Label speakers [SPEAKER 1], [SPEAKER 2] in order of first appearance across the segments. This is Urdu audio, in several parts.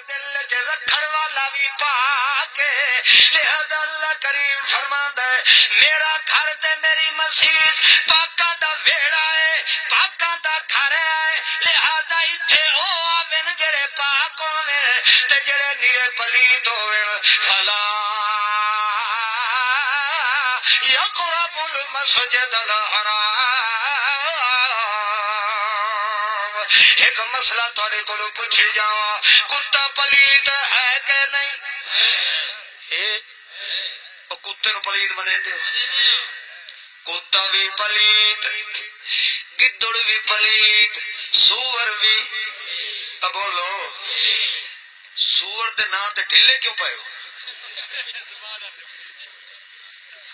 [SPEAKER 1] دل چ رکھن والا بھی پاک ہے لہذا اللہ کریم فرماندا ہے میرا گھر تے میری مسجد پاکاں دا ویڑا ہے پاکاں دا گھر ہے لہذا ایتھے او آویں جڑے پاک ہوویں تے جڑے نیرے پلید ہوویں فلا یقرب المسجد الحرام ایک مسئلہ تھوڑے کو پوچھی جاؤ کتا پلید ہے کہ نہیں کتے نو پلید بنے دے کتا بھی پلید گدڑ بھی پلید سور بھی بولو سور دے نام تے ڈھیلے کیوں پائے ہو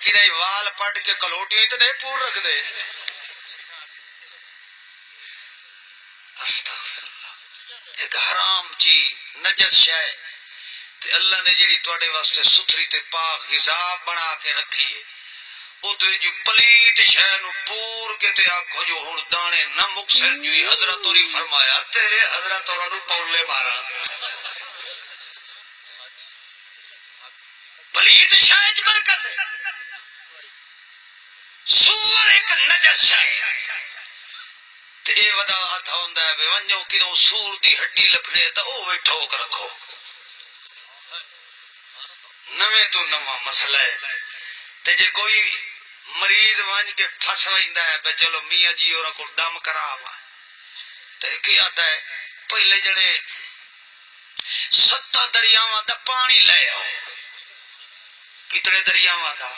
[SPEAKER 1] کہ نہیں وال پٹ کے کلوٹی تو نہیں پور رکھ دے ایک حرام چیز نجس شے تے اللہ نے جڑی تواڈے واسطے ستھری تے پاک حساب بنا کے رکھی ہے او تے جو پلیت شے نو پور کے تے آکھو جو ہن دانے نہ مکسر جو حضرت اوری فرمایا تیرے حضرت اوراں نو پولے مارا پلیت شے وچ برکت ہے سور ایک نجس شے تے اے وضاحت ہوندا ہے ونجو کدوں سور دی ہڈی لبھنے تے او وی ٹھوک رکھو نویں تو نواں مسئلہ ہے تے جے کوئی مریض ونج کے پھس ویندا ہے بے چلو میاں جی اور کو دم کراوا تے کی آتا ہے پہلے جڑے 7 دریاواں دا پانی لے آؤ کتنے دریاواں دا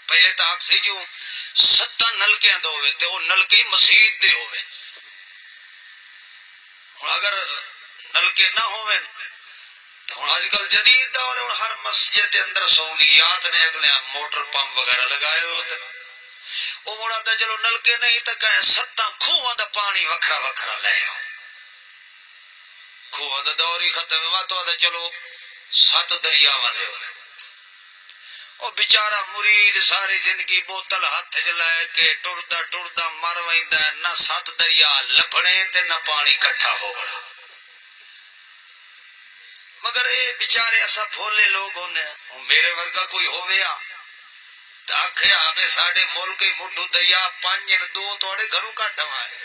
[SPEAKER 1] پہلے تاک سے جو 7 نلکیاں دے ہوئے تے وہ نلکے مسجد دے ہوئے اگر نلکے نہ ہوئے تو آج کل جدید دور ہے ہر مسجد کے اندر سہولیات نے اگلے موٹر پمپ وغیرہ لگائے ہوتے وہ مڑا تھا چلو نلکے نہیں تو کہیں 7 کھوہاں دا پانی وکھرا وکھرا لے آؤ کھوہاں دا دور ہی ختم ہوا تو چلو 7 دریاواں دے ہوئے وہ بیچارہ مرید ساری زندگی بوتل ہاتھ چ لے کے ٹردا ٹردا مر ویندا نہ 7 دریا لبھنے تے نہ پانی کٹھا ہونا مگر اے بیچارے اسا بھولے لوگ ہونے میرے ورگا کوئی ہویا تے آکھیا بے ساڈے ملک ہی مڈو دریا 5 2 تواڈے گھروں کٹ آئے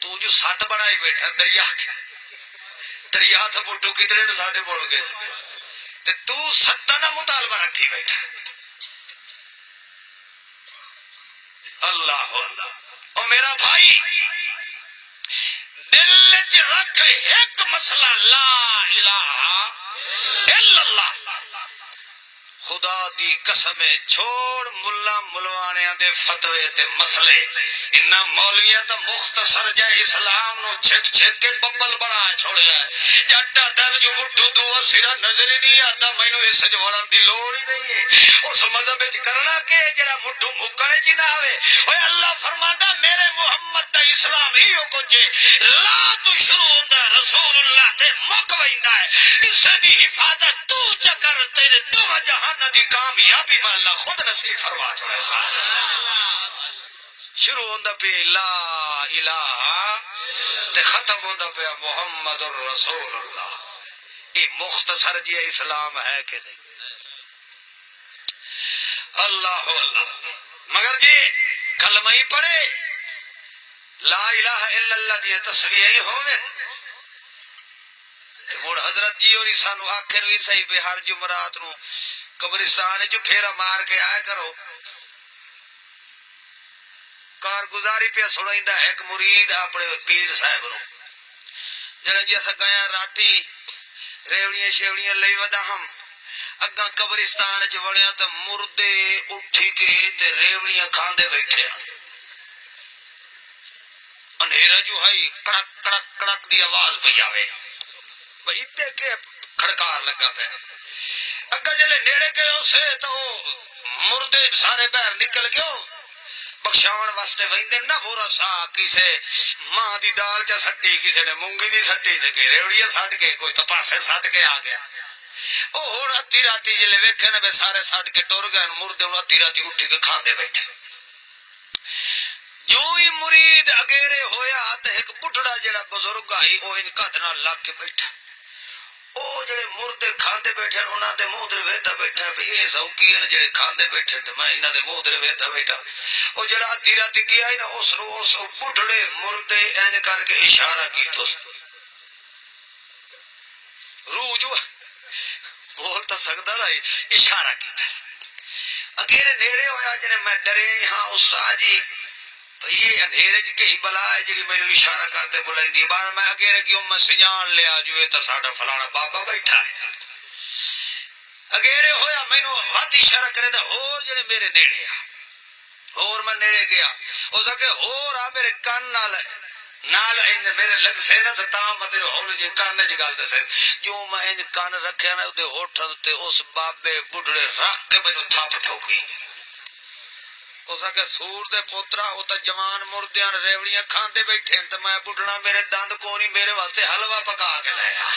[SPEAKER 1] تو جو 7 بڑائی بیٹھا دریا تو مڈو کتنے نے ساڈے ملک تے تو 7 نہ مطالبہ رکھی بیٹھا اللہ اللہ او میرا بھائی دل چ رکھ ایک مسئلہ لا الہ الا اللہ خدا دی قسم چھوڑ ملا ملوانیاں دے فتوے تے مسئلے انہاں مولویاں تا مختصر جے اسلام نو چھک چھک کے ببل بنا چھوڑیا ہے جٹا دل جو مٹھو دو سرا نظر ہی نہیں آتا مینوں اس جوڑن دی لوڑ ہی نہیں ہے اس مذہب وچ کرنا کہ جڑا مٹھو مکنے چ نہ آوے اوے اللہ فرماتا میرے محمد دا اسلام ایو کچھ لا تو شروع ہوندا رسول اللہ تے مک ویندا ہے اس دی حفاظت تو چکر تیرے دو جہان دی کامیابی میں اللہ خود نصیب فرما چھوڑے شروع ہوندا پہ لا الہ تے ختم ہوندا پہ محمد الرسول اللہ یہ مختصر جی اسلام ہے کہ نہیں اللہ اللہ مگر جی کلمہ ہی پڑھے لا الہ الا اللہ دی تصویہ ہی ہوئے مڑ حضرت جی اور سانو آخر بھی صحیح بے ہر جمعرات نو قبرستان جو پھیرا مار کے آیا کرو کارگزاری پہ سنائیندہ ایک مرید اپنے پیر صاحب نو جڑا جی اسا گیا راتی ریوڑیاں شیوڑیاں لئی ودا ہم اگاں قبرستان چ وڑیا تے مردے اٹھی کے تے ریوڑیاں کھاندے بیٹھے اندھیرا جو ہے کڑک کڑک کڑک دی آواز پہ آوے بھئی تے کے کھڑکار لگا پہ اگا جلے نیڑے گئے اسے تو مردے سارے باہر نکل گئے بخشاون واسطے ویندے نہ ہورا سا کسے ماں دی دال چا سٹی کسے نے مونگی دی سٹی تے کہ ریوڑیاں سٹ کے کوئی تپاسے سٹ کے آ گیا او ہن ادھی راتی جلے ویکھے نے سارے سٹ کے ٹر گئے مردے ادھی راتی اٹھی کے کھاندے بیٹھے جو ہی مرید اگیرے ہویا تے ایک بڈھڑا جڑا بزرگ بیٹھے انہاں دے منہ دے ویکھدا بیٹھا بھی اے ذوقی ہیں جڑے کھاندے بیٹھے تے میں انہاں دے منہ دے ویکھدا بیٹھا او جڑا ادھی راتی گیا نا اس نو اس بڈھڑے مردے انج کر کے اشارہ کیتا روح جو بول تو سکدا رہی اشارہ کیتا اگے نیڑے ہویا جنے میں ڈرے ہاں استاد جی بھئی یہ اندھیرے چ کہیں بلا ہے جی میرے اشارہ کرتے بلندی بار میں اگے گیوں میں سجان لیا جو یہ تو ساڈا فلانا بابا بیٹھا ہے اگیرے ہویا مینو وت اشارہ کرے تے ہور جڑے میرے نیڑے اور میں نیڑے گیا ہو سکے اور آ میرے کان نال انج میرے لگ سے نا تا مطلب ہول جی کان چ گل دسے جو میں انج کان رکھیا نا اودے ہوٹھاں تے اس بابے بڈھڑے رکھ کے مینوں تھپ ٹھوکی ہو سکے سور دے پوترا وہ تو جوان مردیاں ریوڑیاں کھاندے بیٹھے تے میں بڈھنا میرے دند کوری میرے واسطے حلوہ پکا کے لایا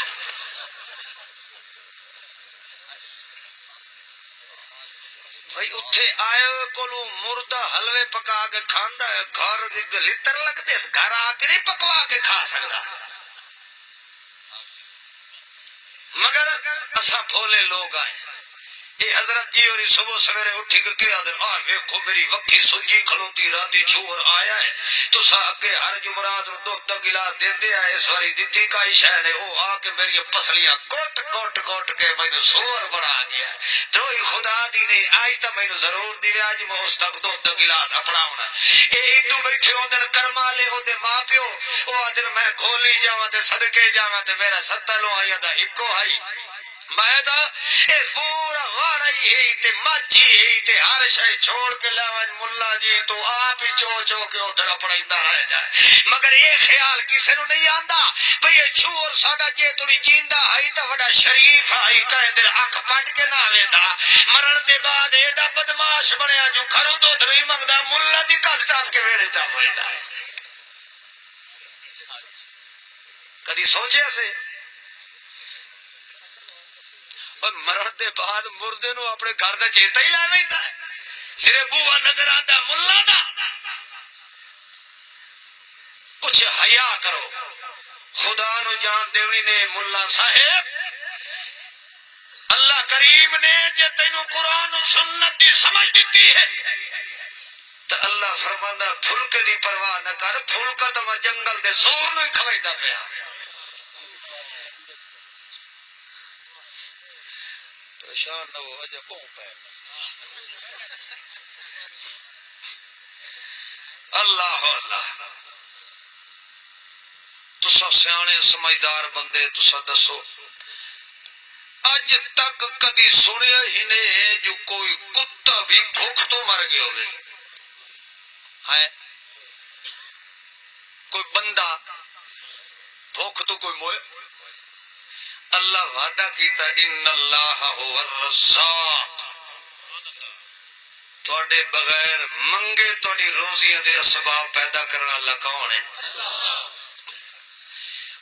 [SPEAKER 1] بھائی اتھے آئے کولو مردہ حلوے پکا کے کھاندا ہے گھر لتر لگتے گھر آ کے نہیں پکوا کے کھا سکتا مگر اساں بھولے لوگ آئے یہ حضرت جی اور صبح سویرے اٹھی کے کیا دن آ ویکھو میری وکھی سجی کھلوتی راتی چور آیا ہے تو سا اگے ہر جمعرات نو دو گلاس دیندے آئے اس واری دتی کائی شے نے او آ کے میری پسلیاں کوٹ کوٹ کوٹ کے مینوں سور بنا گیا دروئی خدا دی نے آج تا مینوں ضرور دیوے اج میں اس تک دو گلاس اپناونا اے ادو بیٹھے ہوندن کرما لے اودے ماں پیو او دن میں کھولی جاواں تے صدقے جاواں تے میرا 70 آیا دا اکو ہائی میں تا اے پورا واڑا ہی تے ماچی ہی تے ہر شے چھوڑ کے لاواں ملا جی تو آپ ہی چو چو کے ادھر اپڑیندا رہ جائے مگر یہ خیال کسے نو نہیں آندا بھئی یہ چور ساڈا جے تھوڑی جیندا ہے تے بڑا شریف ہے کہندے اکھ پٹ کے نہ ویندا مرن دے بعد ایڈا بدماش بنیا جو گھروں تو دھری منگدا ملا دی کل ٹاپ کے ویڑے چا ویندا ہے کدی سوچیا سے مرن دے بعد مردے نو اپنے گھر دا چیتا ہی لے ویندا ہے سرے بوا نظر آندا ملا دا کچھ حیا کرو خدا نو جان دیونی نے ملا صاحب اللہ کریم نے جے تینو قرآن و سنت دی سمجھ دیتی ہے تو اللہ فرماندا پھلک دی پرواہ نہ کر پھلکا تو میں جنگل دے سور نو ہی کھوائیدا پیا پریشان نہ ہو اجے بہوں پے اللہ اللہ تسا سیانے سمجھدار بندے تسا دسو اج تک کدی سنیا ہی نے جو کوئی کتا بھی بھوک تو مر گیا ہوئے ہے کوئی بندہ بھوک تو کوئی موئے اللہ وعدہ کیتا ان اللہ هو الرزاق تواڈے بغیر منگے تواڈی روزیاں دے اسباب پیدا کرنے والا کون ہے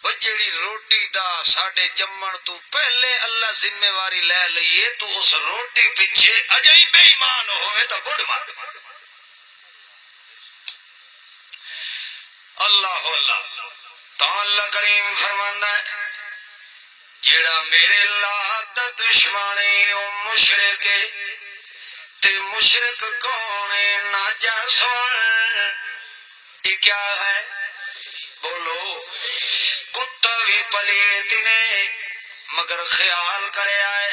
[SPEAKER 1] وہ جیڑی روٹی دا ساڈے جمن تو پہلے اللہ ذمہ واری لے لئیے تو اس روٹی پیچھے اجائی بے ایمان ہوئے تو بڑھ مار اللہ اللہ تو اللہ کریم فرماندا ہے جیڑا میرے اللہ دا دشمن ہے او مشرک ہے تے مشرک کون ہے نہ جا سن یہ کیا ہے بولو کتا بھی پلیت نے مگر خیال کرے آئے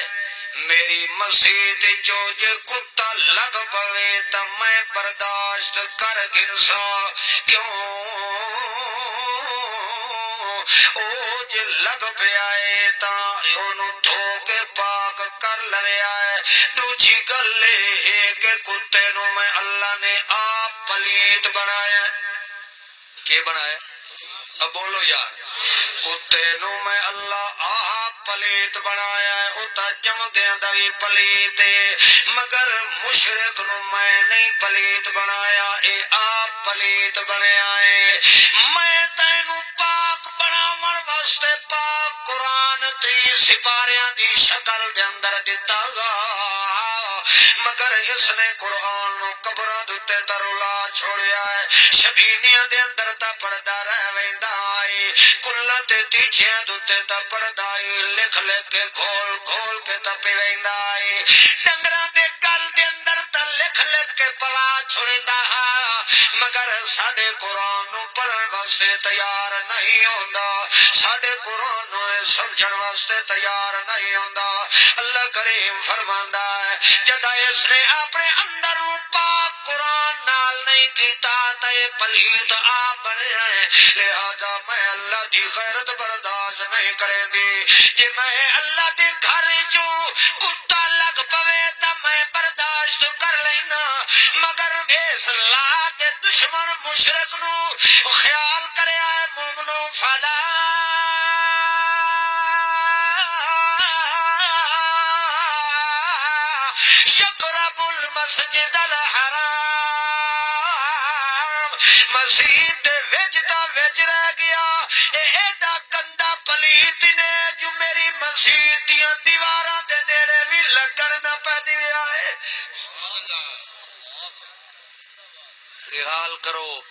[SPEAKER 1] میری مسیت جو جے کتا لگ پوے تا میں برداشت کر گنسا کیوں او جے لگ پہ آئے تا اونوں دھو کے پاک کر لوے آئے دوجی گل ہے کہ کتے نو میں اللہ نے آپ پلیت بنایا کی بنایا اب بولو یار کتے نو میں اللہ آپ پلیت بنایا ہے اتا جمدیاں دا بھی پلیت ہے مگر مشرک نو میں نہیں پلیت بنایا اے آپ پلیت بنیا ہے میں تینو پاک بناون واسطے پاک قرآن 30 سپاریاں دی شکل دے اندر دتا گا مگر اس نے قرآن نو قبراں دے ترلا چھوڑیا ہے شبینیاں دے اندر تا پڑھدا رہ ویندا ہے فلاں تے تیچیاں دتے تا پڑدا اے لکھ لکھ کے کھول کھول کے تا پیویندا اے ڈنگراں دے گل دے اندر تا لکھ لکھ کے پوا چھڑدا مگر ساڈے قرآن نو پڑھن واسطے تیار نہیں ہوندا ساڈے قرآن نو سمجھن واسطے تیار نہیں ہوندا اللہ کریم فرماندا ہے جدا اس نے اپنے اندر نو پاک قرآن نال نہیں کیتا تے پلیت آپ بنیا ہے لہذا میں اللہ دی غیرت برداشت نہیں کریں دی جے میں اللہ دے گھر چوں کتا لگ پوے تا میں برداشت کر لینا مگر اس لا دے دشمن مشرک نو خیال کریا ہے مومنو فلا یقرب المسجد الحرام مسجد دے وچ دا وچ رہ گیا اے ایڈا گندا پلیت نے جو میری مسجد دیاں دیواراں دے نیڑے بھی لگن نہ پے دیا ہے حال کرو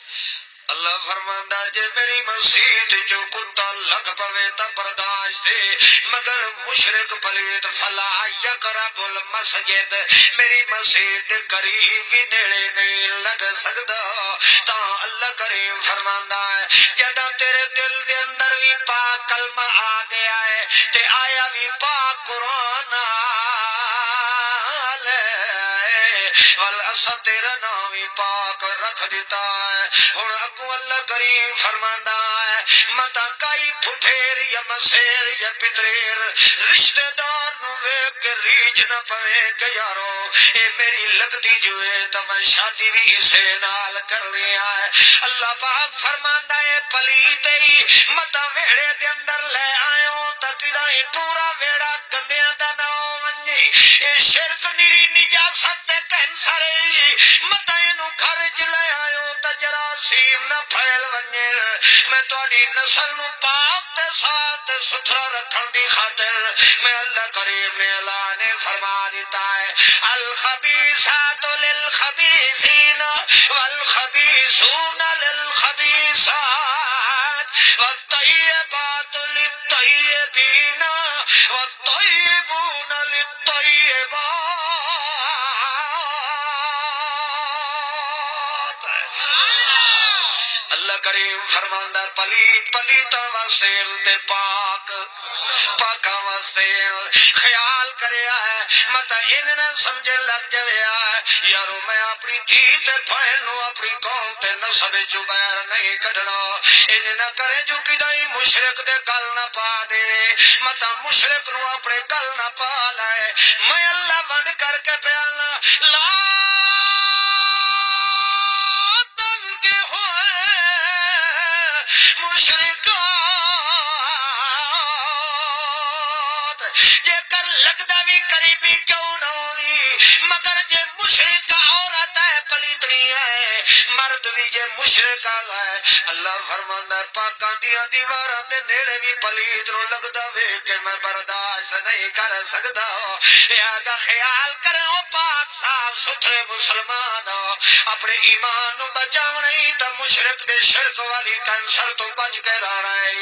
[SPEAKER 1] اللہ فرماندا جے میری مسجد جو کتا لگ پوے تا برداشت دے مگر مشرک پلیت فلا یقرب المسجد میری مسجد قریب بھی نیڑے نہیں لگ سکدا تا اللہ کریم فرماندا ہے جدا تیرے دل دے اندر بھی پاک کلمہ آ گیا ہے تے آیا بھی پاک قرآن والاسر تیرا نام ہی پاک رکھ دیتا ہے ہن اگوں اللہ کریم فرماندا ہے متا کئی پھٹھیر یا مسیر یا پتریر رشتہ دار نو ویکھ کے ریج نہ پوے کہ یارو اے میری لگدی جو ہے تے میں شادی بھی اسے نال کر لیا ہے اللہ پاک فرماندا ہے پلیت ہی متا ویڑے دے اندر لے آیو تے تیرا ہی پورا ویڑا گندیاں دا نہ ونجے اے شرک نیری نجاست تے کینسر متا اینو گھر چ لے آیو تے جراثیم نہ پھیل ونجے میں تہاڈی نسل نو پاک تے صاف تے ستھرا رکھن دی خاطر میں اللہ کریم نے اعلان فرما دیتا ہے الخبیثات للخبیثین والخبیثون للخبیثات والطیبات للطیبین والطیبون للطیبات اللہ کریم فرماندا پلیت پلیتاں واسطے تے پاک پاکاں واسطے خیال کریا ہے مت ان نہ سمجھن لگ جاویا یارو میں اپنی دھی تے بہن نو اپنی قوم تے نسب چوں باہر نہیں کڈنا ان نہ کرے جو کدی مشرک دے گل نہ پا دے مت مشرک نو اپنے گل نہ پا لائے میں اللہ ونڈ کر کے پیانا لا جے کر لگدا بھی قریبی کیوں نہ ہوئی مگر جے مشرک عورت ہے پلیتنی ہے مرد بھی جے مشرک ہے اللہ فرماندا ہے پاکاں دیاں دیواراں دے نیڑے بھی پلیت نو لگدا وے کہ میں برداشت نہیں کر سکدا لہذا خیال کرو پاک صاف ستھرے مسلمان اپنے ایمان نو بچاونا ہی تے مشرک دے شرک والی کینسر تو بچ کے رہنا ہے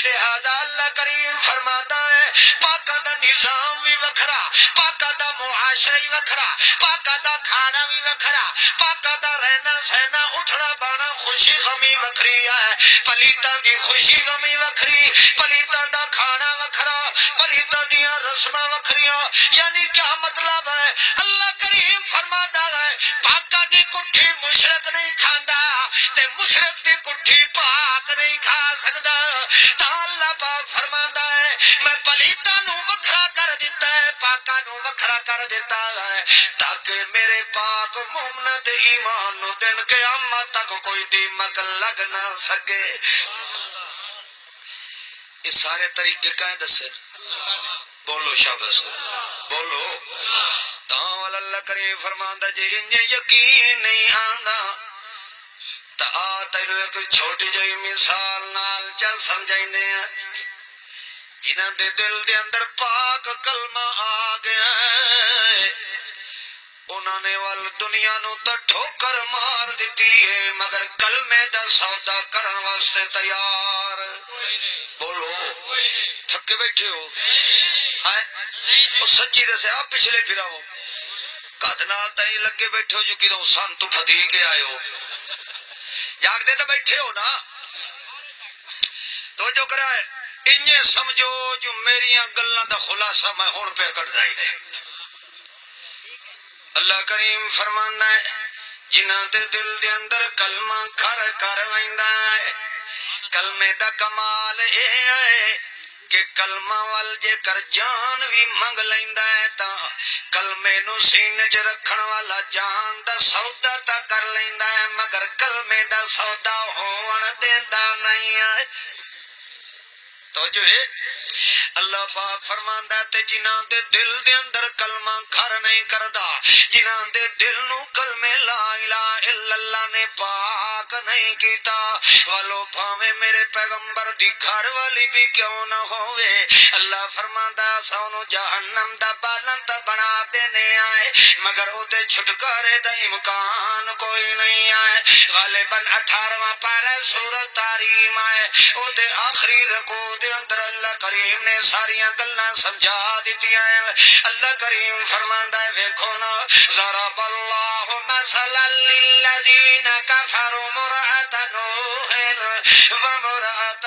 [SPEAKER 1] لہذا اللہ کریم فرماتا ہے پاکاں دا نظام بھی وکھرا پاکاں دا معاشرہ ہی وکھرا پاکاں دا کھانا بھی وکھرا پاکاں دا رہنا سہنا اٹھنا بانا خوشی غمی وکھری ہے پلیتاں دی خوشی غمی وکھری پلیتاں دا کھانا وکھرا پلیتاں دیاں رسماں وکھریاں یعنی کیا مطلب ہے اللہ کریم فرماتا ہے پاکاں دی کٹھی مشرک نہیں کھاندا تے مشرک دی کٹھی پاک نہیں کھا سکدا تا اللہ پاک فرماتا ہے میں پلیتاں نو وکھرا کر دیتا ہے پاکاں نو وکھرا کر دیتا ہے تاکہ میرے پاک مومن دے ایمان نو دن قیامت تک کوئی دیمک لگ نہ سکے یہ سارے طریقے کہیں دسے بولو شاباش بولو تاں اللہ کریم فرماندا جے انج یقین نہیں آندا تا آ تینوں ایک چھوٹی جہی مثال نال چا سمجھائیندے ہیں جنہاں دے دل دے اندر پاک کلمہ آ گیا ہے انہاں نے ول دنیا نو تے ٹھوکر مار دتی ہے مگر کلمے دا سودا کرن واسطے تیار بیٹھے ہو سچی دسے آپ پچھلے پھرا ہو کد نال تھی لگے بیٹھے ہو جو کدوں سن تو پھدی کے آئے ہو جاگتے تو بیٹھے ہو نا تو جو کرا انجے سمجھو جو میری گلاں دا خلاصہ میں ہن پہ کٹدا ہی نہیں اللہ کریم فرماندا ہے جنہاں دے دل دے اندر کلمہ گھر کر ویندا ہے کلمے دا کمال اے ہے کہ کلمہ وال جے کر جان بھی منگ لیندا ہے تا کلمے نو سینے چ رکھن والا جان دا سودا تا کر لیندا ہے مگر کلمے دا سودا ہون دیندا نہیں ہے تو جو ہے اللہ پاک فرماندا ہے تے جنہاں دے دل دے اندر کلمہ گھر نہیں کردا جنہاں دے دل نو کلمے لا الہ الا اللہ نے پاک نہیں کیتا والو بھاویں میرے پیغمبر دی گھر والی بھی کیوں نہ ہووے اللہ فرماندا ہے سونو جہنم دا بالنت بنا دینے آئے مگر او دے چھٹکارے دا امکان کوئی نہیں آئے غالباً 18واں پارہ سورۃ تحریم آئے او دے آخری رکوع دے اندر اللہ کریم نے ساریاں گلاں سمجھا دتیاں اللہ کریم فرماندا ہے ویکھو نا ضرب اللہ مثلا للذین کفروا امرأۃ نوح وامرأۃ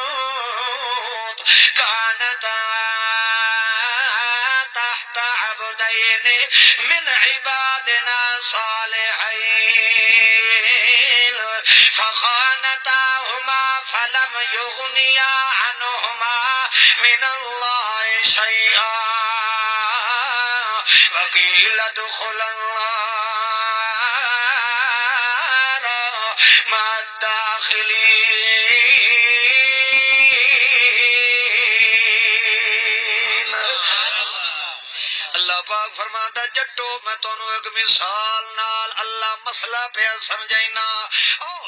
[SPEAKER 1] لوط كانتا تحت عبدين من عبادنا صالحين فخانتاهما فلم يغنيا عنهما من الله شيئا وقيل ادخلا النار مع الداخلين اللہ پاک فرماتا جٹو میں تانوں ایک مثال نال اللہ مسئلہ پہ سمجھائنا او